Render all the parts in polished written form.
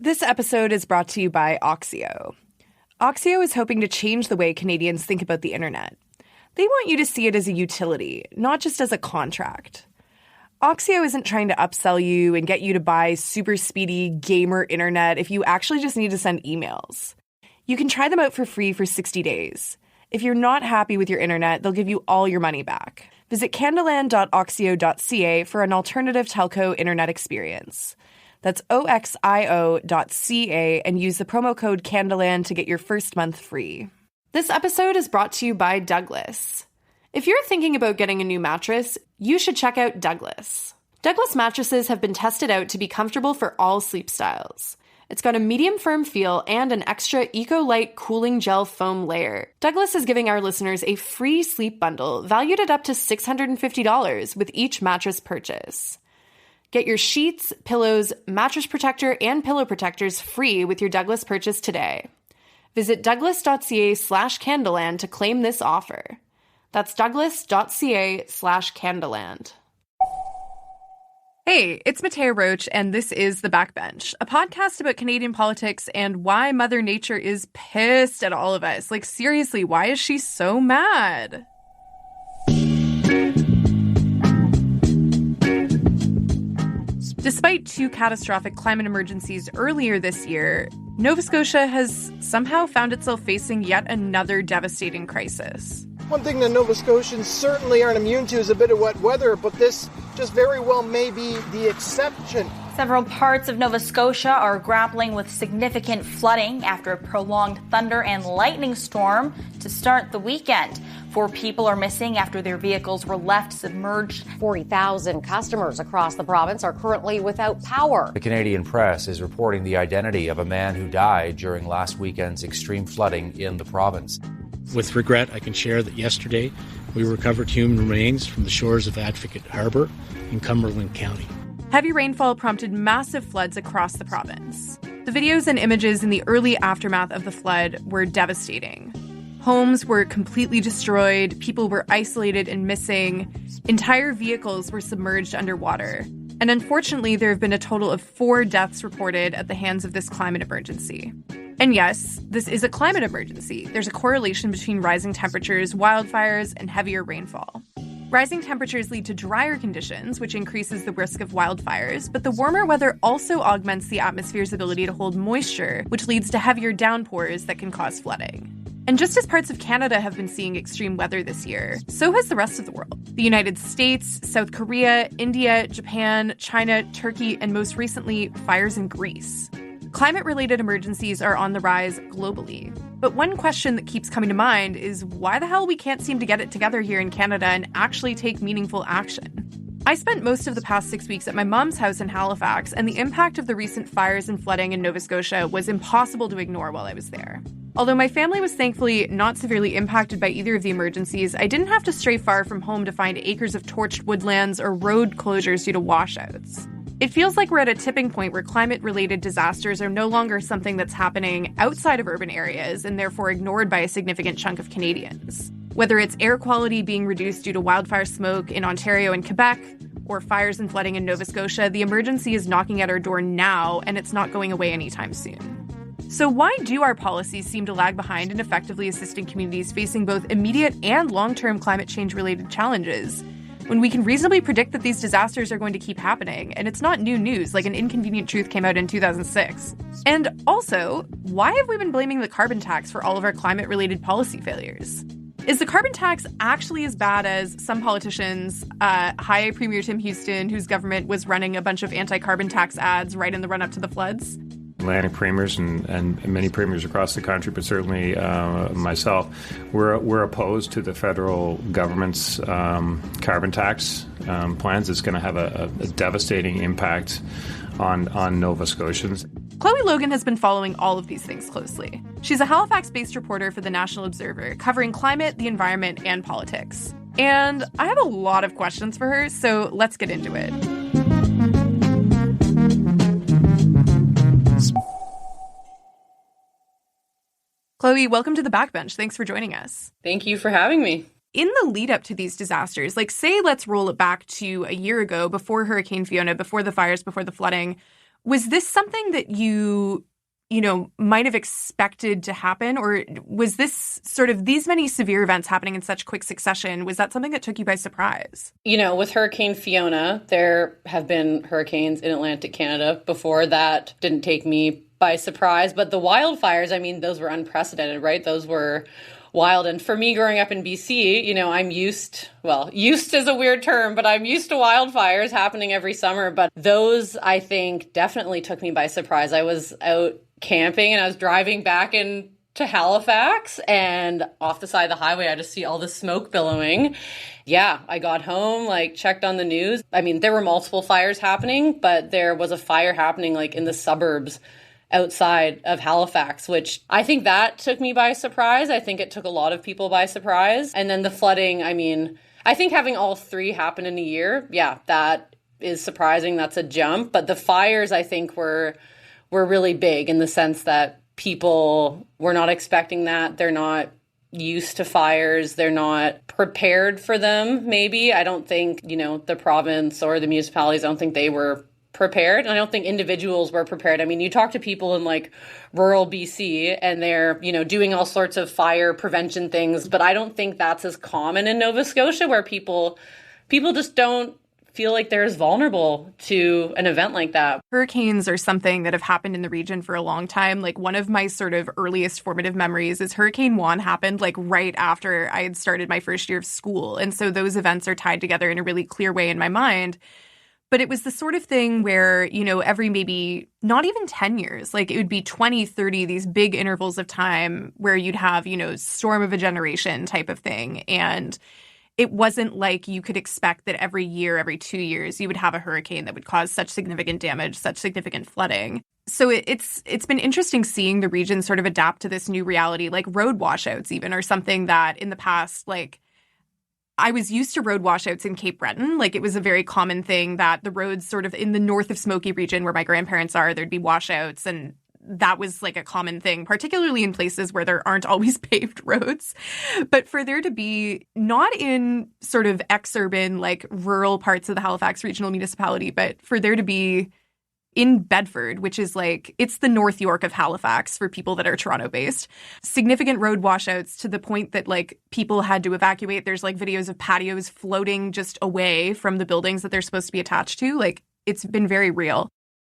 This episode is brought to you by Oxio. Oxio is hoping to change the way Canadians think about the internet. They want you to see it as a utility, not just as a contract. Oxio isn't trying to upsell you and get you to buy super speedy gamer internet if you actually just need to send emails. You can try them out for free for 60 days. If you're not happy with your internet, they'll give you all your money back. Visit canadaland.oxio.ca for an alternative telco internet experience. That's oxio.ca and use the promo code Canadaland to get your first month free. This episode is brought to you by Douglas. If you're thinking about getting a new mattress, you should check out Douglas. Douglas mattresses have been tested out to be comfortable for all sleep styles. It's got a medium firm feel and an extra eco-light cooling gel foam layer. Douglas is giving our listeners a free sleep bundle valued at up to $650 with each mattress purchase. Get your sheets, pillows, mattress protector, and pillow protectors free with your Douglas purchase today. Visit douglas.ca/Canadaland to claim this offer. That's douglas.ca/Canadaland. Hey, it's Mattea Roach, and this is The Backbench, a podcast about Canadian politics and why Mother Nature is pissed at all of us. Like, seriously, why is she so mad? Despite two catastrophic climate emergencies earlier this year, Nova Scotia has somehow found itself facing yet another devastating crisis. One thing that Nova Scotians certainly aren't immune to is a bit of wet weather, but this just very well may be the exception. Several parts of Nova Scotia are grappling with significant flooding after a prolonged thunder and lightning storm to start the weekend. 4 people are missing after their vehicles were left submerged. 40,000 customers across the province are currently without power. The Canadian press is reporting the identity of a man who died during last weekend's extreme flooding in the province. With regret, I can share that yesterday we recovered human remains from the shores of Advocate Harbour in Cumberland County. Heavy rainfall prompted massive floods across the province. The videos and images in the early aftermath of the flood were devastating. Homes were completely destroyed, people were isolated and missing, entire vehicles were submerged underwater. And unfortunately, there have been a total of 4 deaths reported at the hands of this climate emergency. And yes, this is a climate emergency. There's a correlation between rising temperatures, wildfires, and heavier rainfall. Rising temperatures lead to drier conditions, which increases the risk of wildfires, but the warmer weather also augments the atmosphere's ability to hold moisture, which leads to heavier downpours that can cause flooding. And just as parts of Canada have been seeing extreme weather this year, so has the rest of the world. The United States, South Korea, India, Japan, China, Turkey, and most recently, fires in Greece. Climate-related emergencies are on the rise globally. But one question that keeps coming to mind is why the hell we can't seem to get it together here in Canada and actually take meaningful action. I spent most of the past 6 weeks at my mom's house in Halifax, and the impact of the recent fires and flooding in Nova Scotia was impossible to ignore while I was there. Although my family was thankfully not severely impacted by either of the emergencies, I didn't have to stray far from home to find acres of torched woodlands or road closures due to washouts. It feels like we're at a tipping point where climate-related disasters are no longer something that's happening outside of urban areas and therefore ignored by a significant chunk of Canadians. Whether it's air quality being reduced due to wildfire smoke in Ontario and Quebec, or fires and flooding in Nova Scotia, the emergency is knocking at our door now, and it's not going away anytime soon. So why do our policies seem to lag behind in effectively assisting communities facing both immediate and long-term climate change-related challenges, when we can reasonably predict that these disasters are going to keep happening, and it's not new news, like An Inconvenient Truth came out in 2006? And also, why have we been blaming the carbon tax for all of our climate-related policy failures? Is the carbon tax actually as bad as some politicians, hi Premier Tim Houston, whose government was running a bunch of anti-carbon tax ads right in the run-up to the floods? Atlantic premiers and many premiers across the country, but certainly myself, we're opposed to the federal government's carbon tax plans. It's going to have a devastating impact on Nova Scotians. Cloe Logan has been following all of these things closely. She's a Halifax-based reporter for the National Observer, covering climate, the environment, and politics. And I have a lot of questions for her, so let's get into it. Chloe, welcome to the Backbench. Thanks for joining us. Thank you for having me. In the lead up to these disasters, like say let's roll it back to a year ago, before Hurricane Fiona, before the fires, before the flooding, Was this something that you might have expected to happen? Or was this sort of these many severe events happening in such quick succession? Was that something that took you by surprise? With Hurricane Fiona, there have been hurricanes in Atlantic Canada before. That didn't take me by surprise. But the wildfires, those were unprecedented, right? Those were wild. And for me, growing up in BC, I'm used is a weird term, but I'm used to wildfires happening every summer. But those, I think, definitely took me by surprise. I was out camping and I was driving back into Halifax, and off the side of the highway, I just see all the smoke billowing. Yeah, I got home, checked on the news. There were multiple fires happening, but there was a fire happening in the suburbs outside of Halifax, which I think that took me by surprise. I think it took a lot of people by surprise. And then the flooding, I think having all three happen in a year, yeah, that is surprising. That's a jump. But the fires, I think, were really big in the sense that people were not expecting that. They're not used to fires. They're not prepared for them, maybe. I don't think, the province or the municipalities, I don't think they were prepared. And I don't think individuals were prepared. You talk to people in rural BC and they're, doing all sorts of fire prevention things, but I don't think that's as common in Nova Scotia, where people just don't feel like they're as vulnerable to an event like that. Hurricanes are something that have happened in the region for a long time. One of my sort of earliest formative memories is Hurricane Juan happened right after I had started my first year of school. And so those events are tied together in a really clear way in my mind. But it was the sort of thing where, every maybe not even 10 years, it would be 20, 30, these big intervals of time where you'd have, storm of a generation type of thing. And it wasn't like you could expect that every year, every 2 years, you would have a hurricane that would cause such significant damage, such significant flooding. So it's been interesting seeing the region sort of adapt to this new reality, road washouts even, or something that in the past, I was used to road washouts in Cape Breton. It was a very common thing that the roads sort of in the north of Smoky region where my grandparents are, there'd be washouts. And that was a common thing, particularly in places where there aren't always paved roads. But for there to be not in sort of exurban, rural parts of the Halifax Regional Municipality, but for there to be in Bedford, which is it's the North York of Halifax for people that are Toronto-based. Significant road washouts to the point that people had to evacuate. There's videos of patios floating just away from the buildings that they're supposed to be attached to. It's been very real.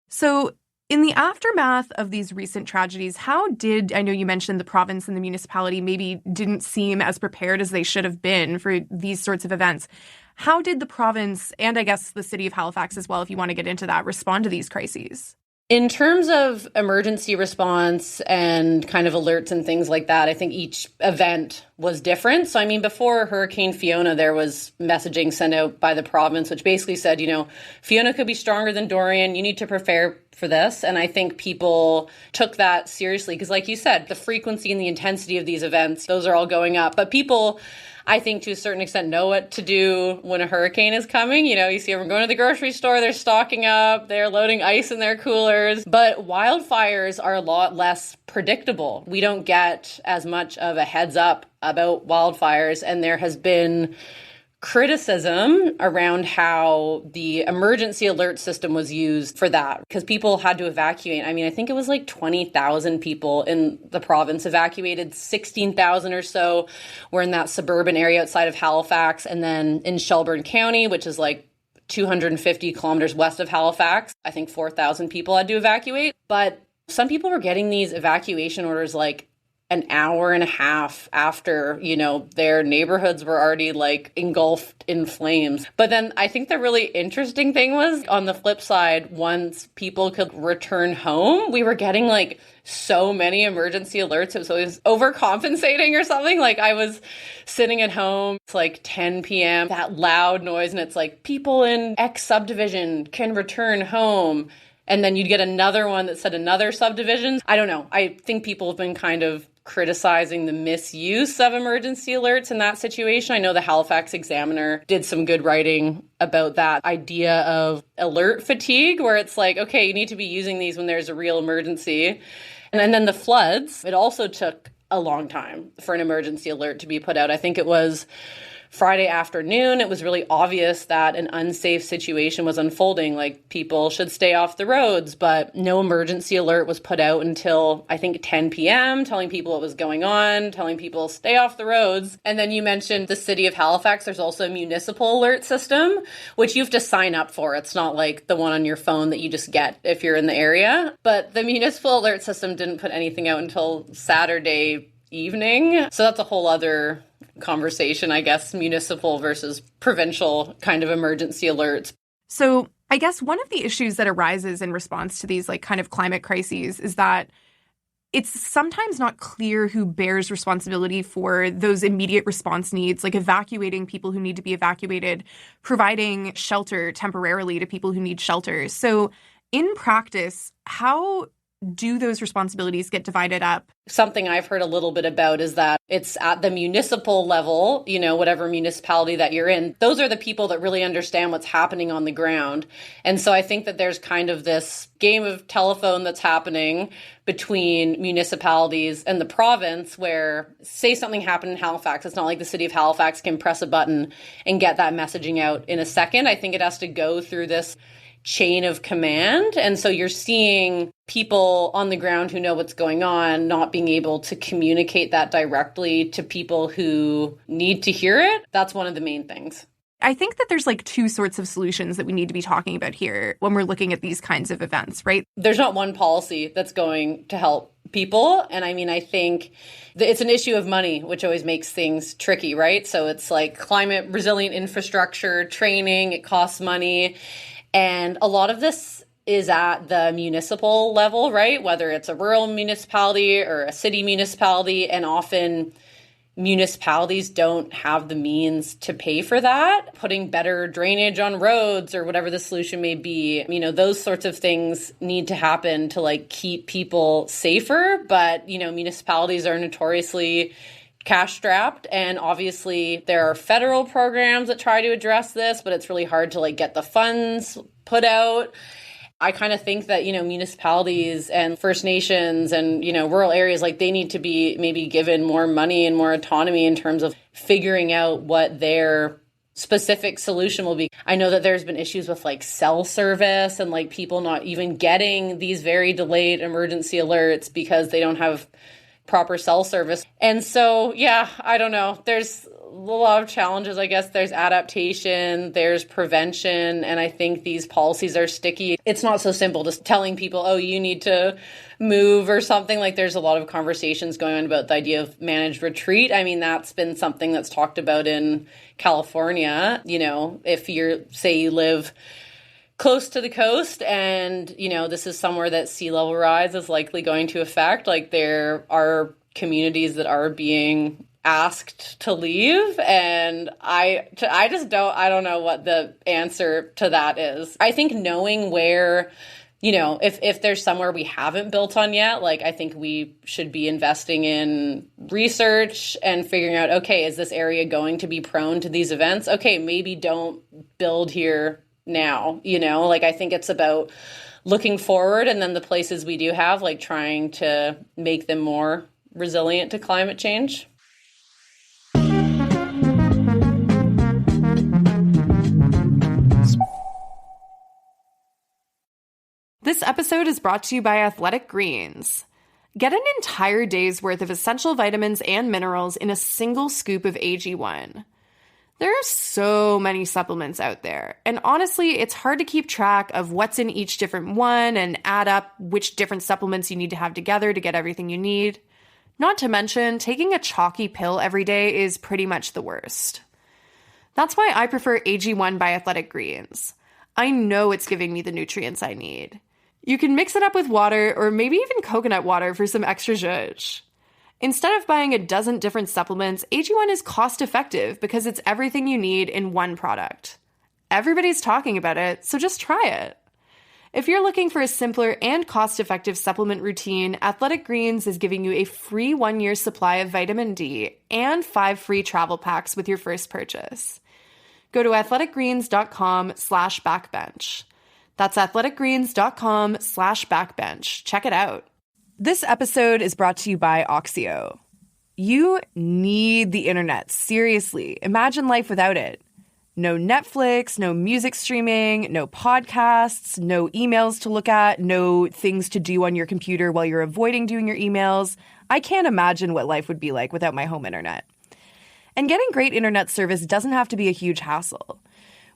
So in the aftermath of these recent tragedies, I know you mentioned the province and the municipality maybe didn't seem as prepared as they should have been for these sorts of events. How did the province, and I guess the city of Halifax as well, if you want to get into that, respond to these crises? In terms of emergency response and kind of alerts and things like that, I think each event was different. So, before Hurricane Fiona, there was messaging sent out by the province, which basically said, Fiona could be stronger than Dorian. You need to prepare for this. And I think people took that seriously because, like you said, the frequency and the intensity of these events, those are all going up. But people, I think, to a certain extent, know what to do when a hurricane is coming. You see everyone going to the grocery store, they're stocking up, they're loading ice in their coolers. But wildfires are a lot less predictable. We don't get as much of a heads up about wildfires, and there has been criticism around how the emergency alert system was used for that because people had to evacuate. I think it was 20,000 people in the province evacuated. 16,000 or so were in that suburban area outside of Halifax. And then in Shelburne County, which is 250 kilometers west of Halifax, I think 4,000 people had to evacuate. But some people were getting these evacuation orders an hour and a half after, their neighborhoods were already engulfed in flames. But then I think the really interesting thing was on the flip side, once people could return home, we were getting so many emergency alerts. It was always overcompensating or something. I was sitting at home, it's 10 p.m., that loud noise, and it's people in X subdivision can return home. And then you'd get another one that said another subdivision. I don't know. I think people have been kind of criticizing the misuse of emergency alerts in that situation. I know the Halifax Examiner did some good writing about that idea of alert fatigue, where it's okay, you need to be using these when there's a real emergency. And then the floods, it also took a long time for an emergency alert to be put out. I think it was Friday afternoon, it was really obvious that an unsafe situation was unfolding, like people should stay off the roads, but no emergency alert was put out until I think 10 p.m., telling people what was going on, telling people stay off the roads. And then you mentioned the city of Halifax. There's also a municipal alert system, which you have to sign up for. It's not like the one on your phone that you just get if you're in the area. But the municipal alert system didn't put anything out until Saturday evening. So that's a whole other conversation, I guess, municipal versus provincial kind of emergency alerts. So I guess one of the issues that arises in response to these like kind of climate crises is that it's sometimes not clear who bears responsibility for those immediate response needs, like evacuating people who need to be evacuated, providing shelter temporarily to people who need shelter. So in practice, how do those responsibilities get divided up? Something I've heard a little bit about is that it's at the municipal level, whatever municipality that you're in, those are the people that really understand what's happening on the ground. And so I think that there's kind of this game of telephone that's happening between municipalities and the province where, say something happened in Halifax, it's not like the city of Halifax can press a button and get that messaging out in a second. I think it has to go through this chain of command. And so you're seeing people on the ground who know what's going on not being able to communicate that directly to people who need to hear it. That's one of the main things. I think that there's like two sorts of solutions that we need to be talking about here when we're looking at these kinds of events, right? There's not one policy that's going to help people. And I mean, I think it's an issue of money, which always makes things tricky, right? So it's like climate resilient infrastructure, training, it costs money. And a lot of this is at the municipal level, right? Whether it's a rural municipality or a city municipality, and often municipalities don't have the means to pay for that. Putting better drainage on roads or whatever the solution may be, those sorts of things need to happen to like keep people safer. But, municipalities are notoriously cash strapped. And obviously there are federal programs that try to address this, but it's really hard to like get the funds put out. I kind of think that, municipalities and First Nations and, rural areas, like they need to be maybe given more money and more autonomy in terms of figuring out what their specific solution will be. I know that there's been issues with like cell service and like people not even getting these very delayed emergency alerts because they don't have proper cell service. And so, I don't know. There's a lot of challenges, I guess. There's adaptation, there's prevention, and I think these policies are sticky. It's not so simple just telling people, oh, you need to move or something. Like there's a lot of conversations going on about the idea of managed retreat. I mean, that's been something that's talked about in California. If you live close to the coast and, this is somewhere that sea level rise is likely going to affect, like there are communities that are being asked to leave. And I don't know what the answer to that is. I think knowing where, if there's somewhere we haven't built on yet, like I think we should be investing in research and figuring out, okay, is this area going to be prone to these events? Okay, maybe don't build here now, I think it's about looking forward and then the places we do have, like trying to make them more resilient to climate change. This episode is brought to you by Athletic Greens. Get an entire day's worth of essential vitamins and minerals in a single scoop of AG1. There are so many supplements out there, and honestly, it's hard to keep track of what's in each different one and add up which different supplements you need to have together to get everything you need. Not to mention, taking a chalky pill every day is pretty much the worst. That's why I prefer AG1 by Athletic Greens. I know it's giving me the nutrients I need. You can mix it up with water or maybe even coconut water for some extra zhuzh. Instead of buying a dozen different supplements, AG1 is cost-effective because it's everything you need in one product. Everybody's talking about it, so just try it. If you're looking for a simpler and cost-effective supplement routine, Athletic Greens is giving you a free 1-year supply of vitamin D and 5 free travel packs with your first purchase. Go to athleticgreens.com/backbench. That's athleticgreens.com/backbench. Check it out. This episode is brought to you by Oxio. You need the internet. Seriously. Imagine life without it. No Netflix, no music streaming, no podcasts, no emails to look at, no things to do on your computer while you're avoiding doing your emails. I can't imagine what life would be like without my home internet. And getting great internet service doesn't have to be a huge hassle.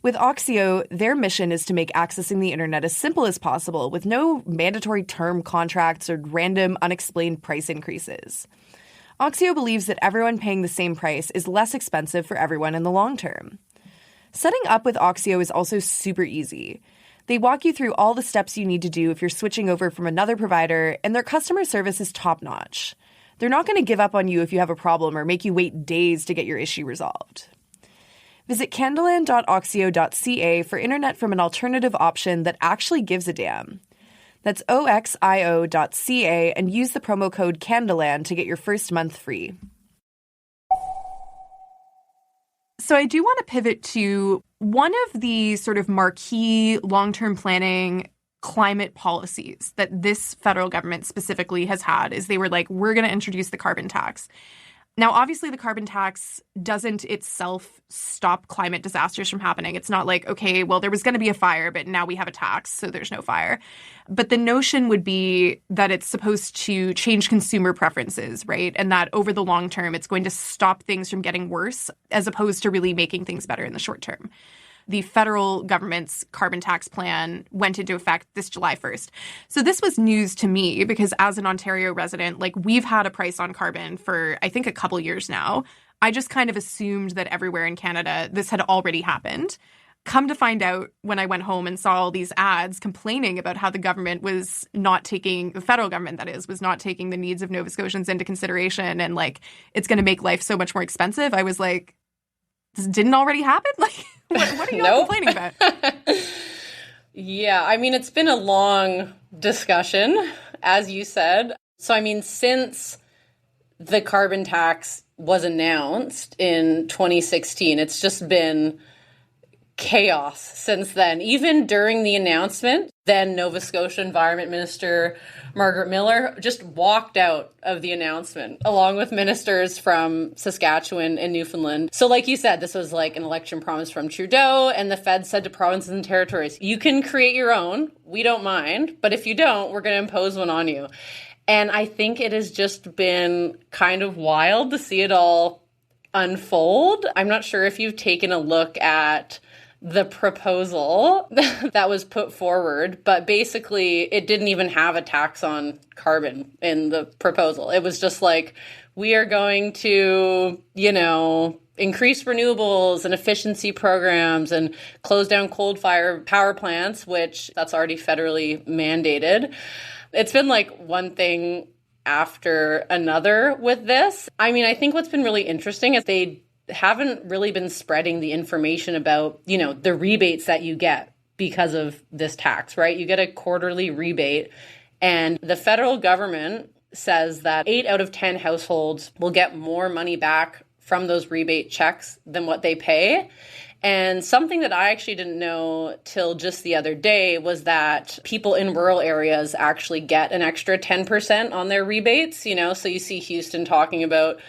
With Oxio, their mission is to make accessing the internet as simple as possible with no mandatory term contracts or random unexplained price increases. Oxio believes that everyone paying the same price is less expensive for everyone in the long term. Setting up with Oxio is also super easy. They walk you through all the steps you need to do if you're switching over from another provider, and their customer service is top-notch. They're not going to give up on you if you have a problem or make you wait days to get your issue resolved. Visit canadaland.oxio.ca for internet from an alternative option that actually gives a damn. That's oxio.ca and use the promo code Canadaland to get your first month free. So I do want to pivot to one of the sort of marquee long-term planning climate policies that this federal government specifically has had is they were like, we're going to introduce the carbon tax. Now, obviously, the carbon tax doesn't itself stop climate disasters from happening. It's not like, okay, well, there was going to be a fire, but now we have a tax, so there's no fire. But the notion would be that it's supposed to change consumer preferences, right? And that over the long term, it's going to stop things from getting worse as opposed to really making things better in the short term. The federal government's carbon tax plan went into effect this July 1st. So this was news to me because as an Ontario resident, like we've had a price on carbon for, I think, a couple years now. I just kind of assumed that everywhere in Canada, this had already happened. Come to find out when I went home and saw all these ads complaining about how the government was not taking, the federal government that is, was not taking the needs of Nova Scotians into consideration and like it's going to make life so much more expensive. I was like, this didn't already happen? Like, what are you all complaining about? Yeah, I mean, it's been a long discussion, as you said. So, I mean, since the carbon tax was announced in 2016, it's just been chaos since then. Even during the announcement, then Nova Scotia Environment Minister Margaret Miller just walked out of the announcement along with ministers from Saskatchewan and Newfoundland. So like you said, this was like an election promise from Trudeau, and the Fed said to provinces and territories, you can create your own, we don't mind, but if you don't, we're going to impose one on you. And I think it has just been kind of wild to see it all unfold. I'm not sure if you've taken a look at the proposal that was put forward, but basically it didn't even have a tax on carbon in the proposal. It was just like, we are going to, increase renewables and efficiency programs and close down coal-fired power plants, which that's already federally mandated. It's been like one thing after another with this. I mean, I think what's been really interesting is they haven't really been spreading the information about, the rebates that you get because of this tax, right? You get a quarterly rebate, and the federal government says that 8 out of 10 households will get more money back from those rebate checks than what they pay. And something that I actually didn't know till just the other day was that people in rural areas actually get an extra 10% on their rebates, so you see Houston talking about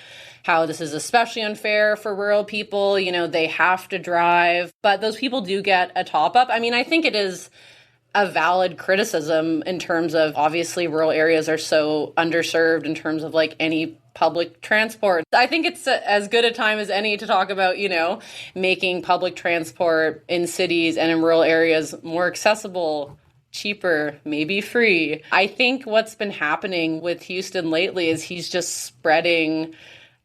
how this is especially unfair for rural people. They have to drive, but those people do get a top up. I mean, I think it is a valid criticism in terms of obviously rural areas are so underserved in terms of like any public transport. I think it's as good a time as any to talk about, making public transport in cities and in rural areas more accessible, cheaper, maybe free. I think what's been happening with Houston lately is he's just spreading,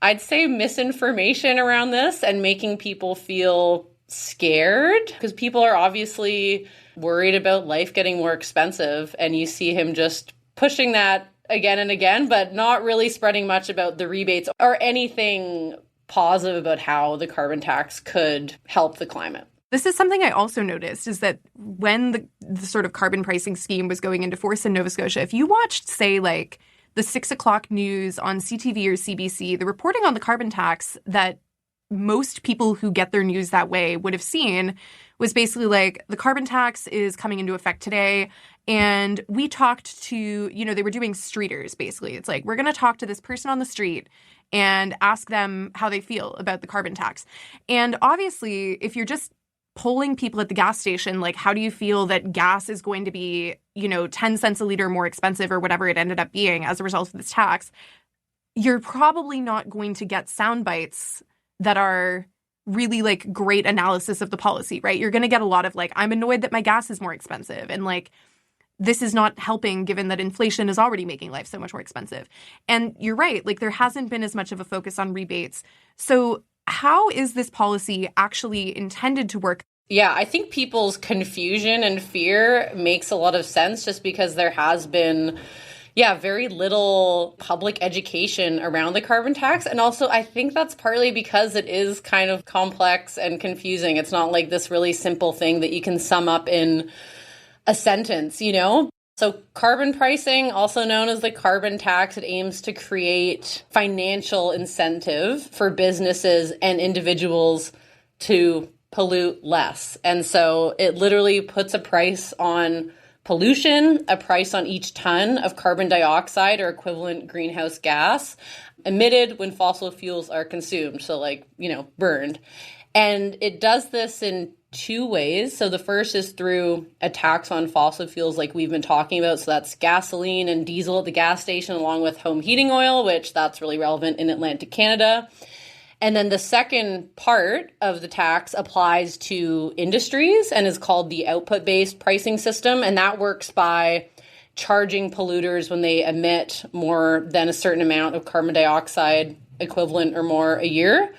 I'd say, misinformation around this and making people feel scared because people are obviously worried about life getting more expensive. And you see him just pushing that again and again, but not really spreading much about the rebates or anything positive about how the carbon tax could help the climate. This is something I also noticed is that when the sort of carbon pricing scheme was going into force in Nova Scotia, if you watched, say, like the 6 o'clock news on CTV or CBC, the reporting on the carbon tax that most people who get their news that way would have seen was basically like, the carbon tax is coming into effect today. And we talked to, they were doing streeters, basically. It's like, we're going to talk to this person on the street and ask them how they feel about the carbon tax. And obviously, if you're just polling people at the gas station, like, how do you feel that gas is going to be, 10 cents a liter more expensive or whatever it ended up being as a result of this tax, you're probably not going to get sound bites that are really like great analysis of the policy, right? You're going to get a lot of like, I'm annoyed that my gas is more expensive. And like, this is not helping given that inflation is already making life so much more expensive. And you're right, like there hasn't been as much of a focus on rebates. So how is this policy actually intended to work? Yeah, I think people's confusion and fear makes a lot of sense just because there has been very little public education around the carbon tax. And also, I think that's partly because it is kind of complex and confusing. It's not like this really simple thing that you can sum up in a sentence, So carbon pricing, also known as the carbon tax, it aims to create financial incentive for businesses and individuals to pollute less. And so it literally puts a price on pollution, a price on each ton of carbon dioxide or equivalent greenhouse gas emitted when fossil fuels are consumed. So burned. And it does this in two ways. So the first is through a tax on fossil fuels like we've been talking about. So that's gasoline and diesel at the gas station along with home heating oil, which that's really relevant in Atlantic Canada. And then the second part of the tax applies to industries and is called the output-based pricing system. And that works by charging polluters when they emit more than a certain amount of carbon dioxide equivalent or more a year.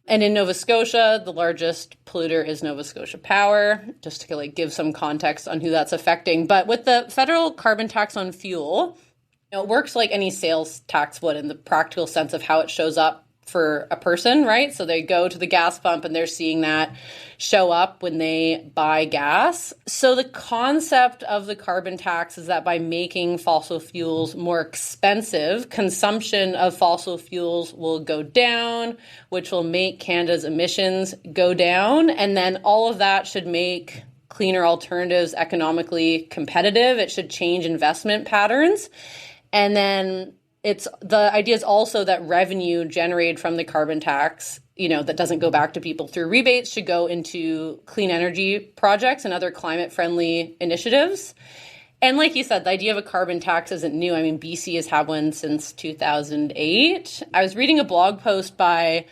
And in Nova Scotia, the largest polluter is Nova Scotia Power, just to give some context on who that's affecting. But with the federal carbon tax on fuel, it works like any sales tax would in the practical sense of how it shows up for a person, right? So they go to the gas pump and they're seeing that show up when they buy gas. So the concept of the carbon tax is that by making fossil fuels more expensive, consumption of fossil fuels will go down, which will make Canada's emissions go down. And then all of that should make cleaner alternatives economically competitive. It should change investment patterns. And then the idea is also that revenue generated from the carbon tax, that doesn't go back to people through rebates, should go into clean energy projects and other climate-friendly initiatives. And like you said, the idea of a carbon tax isn't new. I mean, BC has had one since 2008. I was reading a blog post by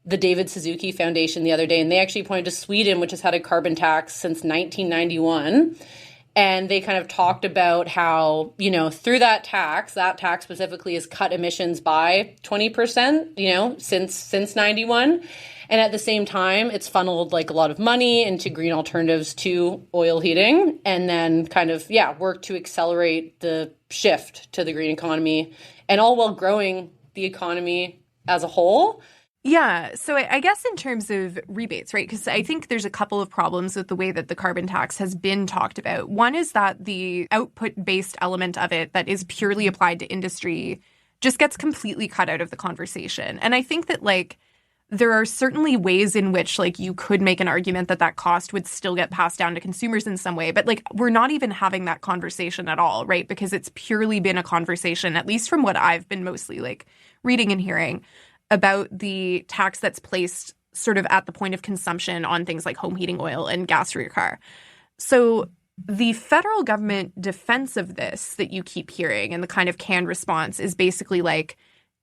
the David Suzuki Foundation the other day, and they actually pointed to Sweden, which has had a carbon tax since 1991. And they kind of talked about how, through that tax specifically has cut emissions by 20%, since 91. And at the same time, it's funneled a lot of money into green alternatives to oil heating and then kind of, work to accelerate the shift to the green economy and all while growing the economy as a whole. Yeah. So I guess in terms of rebates, right, because I think there's a couple of problems with the way that the carbon tax has been talked about. One is that the output-based element of it that is purely applied to industry just gets completely cut out of the conversation. And I think that, there are certainly ways in which, you could make an argument that cost would still get passed down to consumers in some way. But, we're not even having that conversation at all, right, because it's purely been a conversation, at least from what I've been mostly, reading and hearing, about the tax that's placed sort of at the point of consumption on things like home heating oil and gas for your car. So the federal government defense of this that you keep hearing and the kind of canned response is basically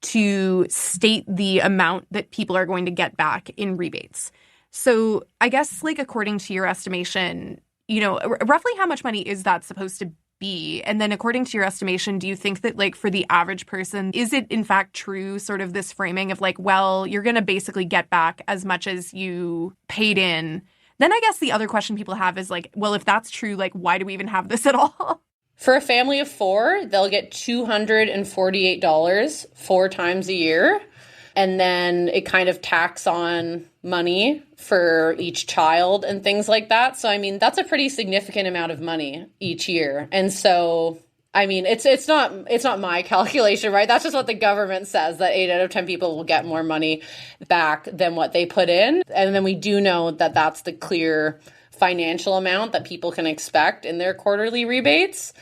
to state the amount that people are going to get back in rebates. So I guess according to your estimation, roughly how much money is that supposed to be? And then according to your estimation, do you think that for the average person, is it in fact true sort of this framing of well, you're going to basically get back as much as you paid in? Then I guess the other question people have is well, if that's true, why do we even have this at all? For a family of four, they'll get $248 4 times a year. And then it kind of tacks on money for each child and things like that. So, I mean, that's a pretty significant amount of money each year. And so I mean, it's not my calculation, right? That's just what the government says, that 8 out of 10 people will get more money back than what they put in. And then we do know that that's the clear financial amount that people can expect in their quarterly rebates.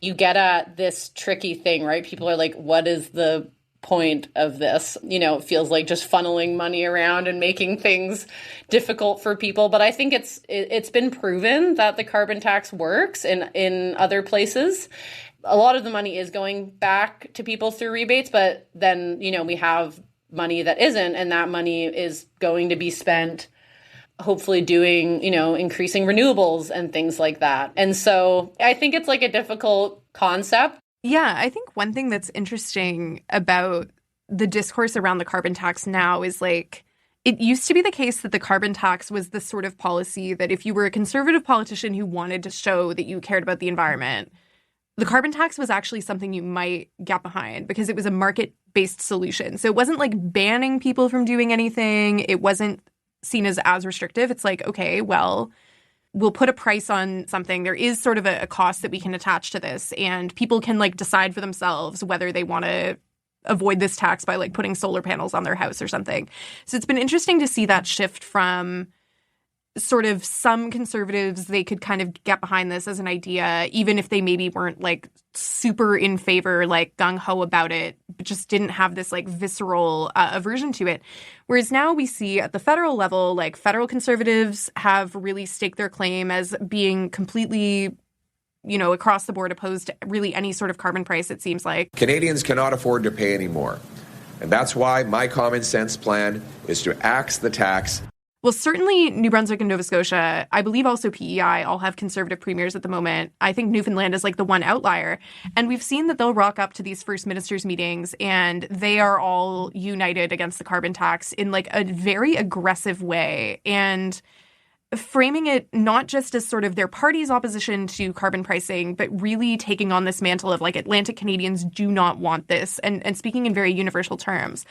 You get at this tricky thing, right? People are like, what is the point of this? It feels like just funneling money around and making things difficult for people. But I think it's been proven that the carbon tax works in other places. A lot of the money is going back to people through rebates, but then, we have money that isn't, and that money is going to be spent hopefully doing, increasing renewables and things like that. And so I think it's like a difficult concept. Yeah, I think one thing that's interesting about the discourse around the carbon tax now is like, it used to be the case that the carbon tax was the sort of policy that if you were a conservative politician who wanted to show that you cared about the environment, the carbon tax was actually something you might get behind because it was a market-based solution. So it wasn't like banning people from doing anything. It wasn't seen as restrictive. It's like, okay, well, we'll put a price on something. There is sort of a cost that we can attach to this, and people can like decide for themselves whether they want to avoid this tax by like putting solar panels on their house or something. So it's been interesting to see that shift from sort of some conservatives, they could kind of get behind this as an idea, even if they maybe weren't like super in favor, like gung-ho about it, but just didn't have this like visceral aversion to it. Whereas now we see at the federal level, like federal conservatives have really staked their claim as being completely, across the board opposed to really any sort of carbon price, it seems like. Canadians cannot afford to pay any more. And that's why my common sense plan is to axe the tax. Well, certainly New Brunswick and Nova Scotia, I believe also PEI, all have conservative premiers at the moment. I think Newfoundland is like the one outlier. And we've seen that they'll rock up to these First Ministers meetings and they are all united against the carbon tax in like a very aggressive way. And framing it not just as sort of their party's opposition to carbon pricing, but really taking on this mantle of like Atlantic Canadians do not want this and speaking in very universal terms.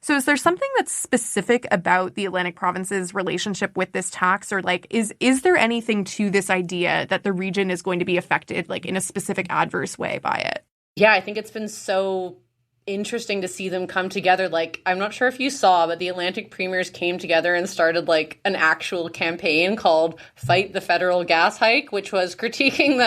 So is there something that's specific about the Atlantic province's relationship with this tax, or like is there anything to this idea that the region is going to be affected like in a specific adverse way by it? Yeah, I think it's been so interesting to see them come together. Like, I'm not sure if you saw, but the Atlantic premiers came together and started like an actual campaign called Fight the Federal Gas Hike, which was critiquing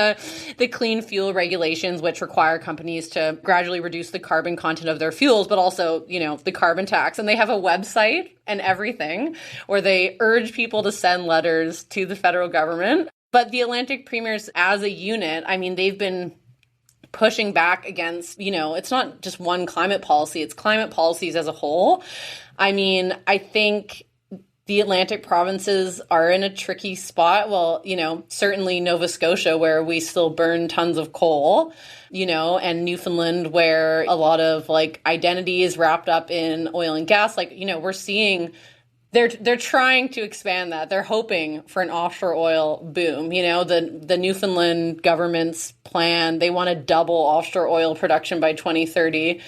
the clean fuel regulations, which require companies to gradually reduce the carbon content of their fuels, but also, the carbon tax. And they have a website and everything where they urge people to send letters to the federal government. But the Atlantic premiers as a unit, I mean, they've been pushing back against, it's not just one climate policy, it's climate policies as a whole. I mean, I think the Atlantic provinces are in a tricky spot. Well, certainly Nova Scotia, where we still burn tons of coal, and Newfoundland, where a lot of like identity is wrapped up in oil and gas. Like, we're seeing they're trying to expand that. They're hoping for an offshore oil boom. The Newfoundland government's plan, they want to double offshore oil production by 2030,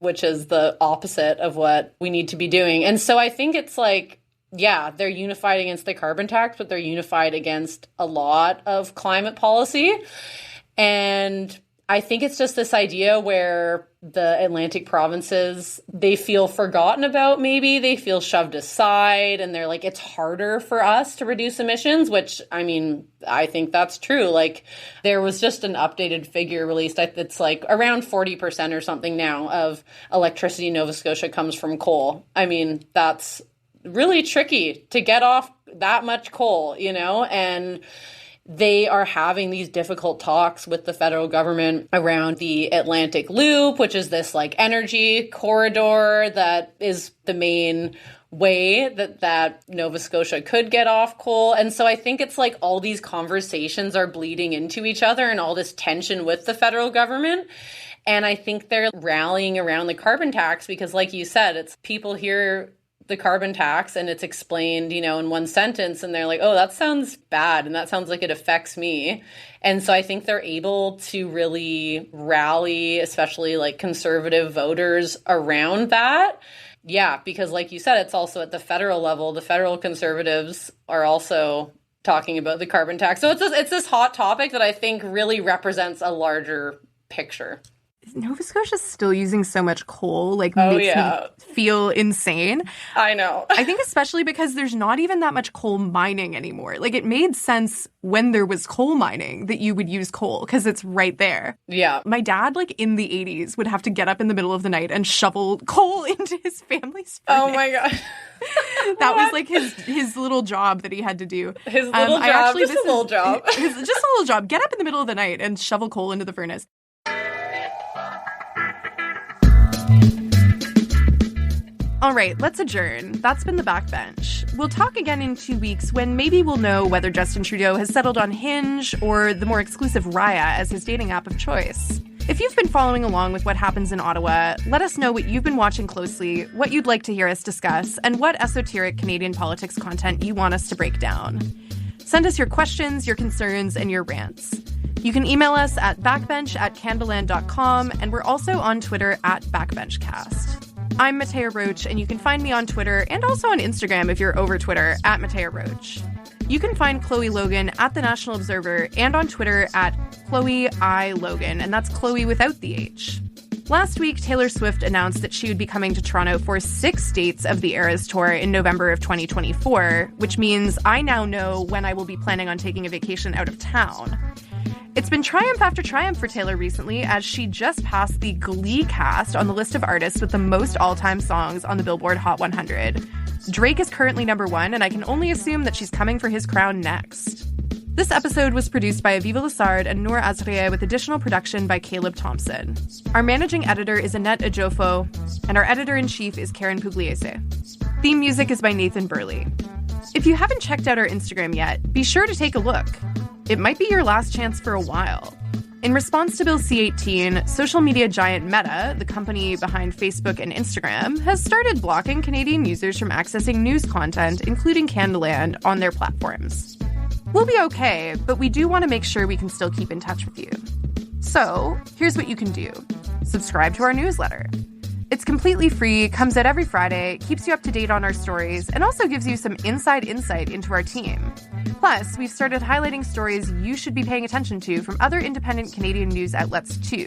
which is the opposite of what we need to be doing. And so I think it's like, yeah, they're unified against the carbon tax, but they're unified against a lot of climate policy. And I think it's just this idea where the Atlantic provinces, they feel forgotten about maybe, they feel shoved aside, and they're like, it's harder for us to reduce emissions, which, I mean, I think that's true. Like, there was just an updated figure released. It's like around 40% or something now of electricity in Nova Scotia comes from coal. I mean, that's really tricky to get off that much coal, and they are having these difficult talks with the federal government around the Atlantic Loop, which is this like energy corridor that is the main way that Nova Scotia could get off coal. And so I think it's like all these conversations are bleeding into each other and all this tension with the federal government. And I think they're rallying around the carbon tax because, like you said, it's people hear the carbon tax and it's explained, in one sentence, and they're like, oh, that sounds bad. And that sounds like it affects me. And so I think they're able to really rally, especially like conservative voters around that. Yeah, because like you said, it's also at the federal level. The federal conservatives are also talking about the carbon tax. So it's this hot topic that I think really represents a larger picture. Nova Scotia's still using so much coal, makes me feel insane. I know. I think especially because there's not even that much coal mining anymore. It made sense when there was coal mining that you would use coal because it's right there. Yeah. My dad, in the 80s, would have to get up in the middle of the night and shovel coal into his family's furnace. Oh my God. That was his little job that he had to do. His little job, just a little job. Just a little job. Get up in the middle of the night and shovel coal into the furnace. All right, let's adjourn. That's been the Backbench. We'll talk again in 2 weeks when maybe we'll know whether Justin Trudeau has settled on Hinge or the more exclusive Raya as his dating app of choice. If you've been following along with what happens in Ottawa, let us know what you've been watching closely, what you'd like to hear us discuss, and what esoteric Canadian politics content you want us to break down. Send us your questions, your concerns, and your rants. You can email us at backbench@canadaland.com, and we're also on Twitter @backbenchcast. I'm Mattea Roach, and you can find me on Twitter and also on Instagram if you're over Twitter @Mattea Roach. You can find Cloe Logan at The National Observer and on Twitter @Chloe I. Logan, and that's Chloe without the H. Last week, Taylor Swift announced that she would be coming to Toronto for 6 dates of the Eras Tour in November of 2024, which means I now know when I will be planning on taking a vacation out of town. It's been triumph after triumph for Taylor recently, as she just passed the Glee cast on the list of artists with the most all-time songs on the Billboard Hot 100. Drake is currently number 1, and I can only assume that she's coming for his crown next. This episode was produced by Aviva Lessard and Noor Azrieh with additional production by Caleb Thompson. Our managing editor is Annette Ejofo, and our editor-in-chief is Karen Pugliese. Theme music is by Nathan Burley. If you haven't checked out our Instagram yet, be sure to take a look. It might be your last chance for a while. In response to Bill C-18, social media giant Meta, the company behind Facebook and Instagram, has started blocking Canadian users from accessing news content, including Canadaland, on their platforms. We'll be okay, but we do want to make sure we can still keep in touch with you. So, here's what you can do. Subscribe to our newsletter. It's completely free, comes out every Friday, keeps you up to date on our stories, and also gives you some inside insight into our team. Plus, we've started highlighting stories you should be paying attention to from other independent Canadian news outlets too,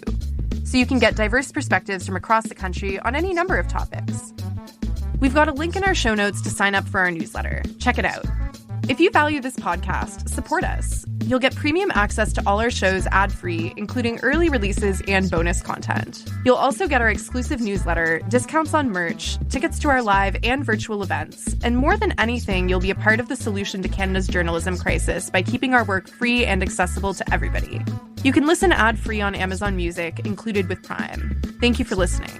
so you can get diverse perspectives from across the country on any number of topics. We've got a link in our show notes to sign up for our newsletter. Check it out. If you value this podcast, support us. You'll get premium access to all our shows ad-free, including early releases and bonus content. You'll also get our exclusive newsletter, discounts on merch, tickets to our live and virtual events, and more than anything, you'll be a part of the solution to Canada's journalism crisis by keeping our work free and accessible to everybody. You can listen ad-free on Amazon Music, included with Prime. Thank you for listening.